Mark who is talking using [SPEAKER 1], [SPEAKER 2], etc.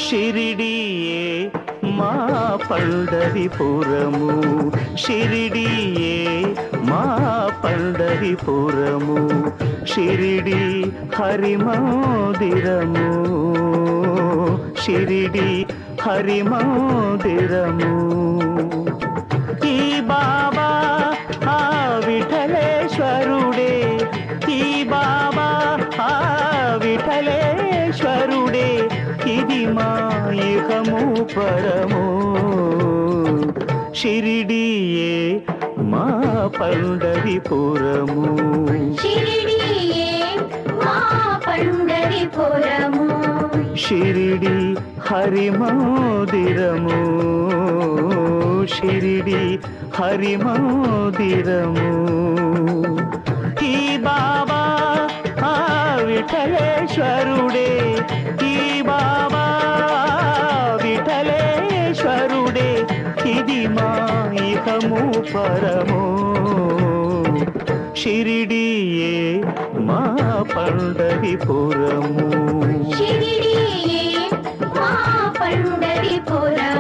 [SPEAKER 1] షిరిడియే మా పండరిపురము, షిరిడియే మా పండరిపురము, షిరిడి హరి మందిరము, షిరిడి హరి మందిరము. ఈ బాబా ఆ విఠలేశ్వరుడే, ఈ బాబా ఆ విఠలేశ్వరుడే, ఇది మా ఇహము పరము. షిరిడియే మా పండరిపురము,
[SPEAKER 2] షిరిడియే మా పండరిపురము,
[SPEAKER 1] షిరిడి హరి మందిరము, షిరిడి హరి మందిరము. ఈ బాబా ఆ విఠలేశ్వరుడే, ఈ బాబా విఠలేశ్వరుడే, ఇది మా ఇహము పరము. షిరిడియే మా పండరిపురము,
[SPEAKER 2] షిరిడియే మా పండరిపురము.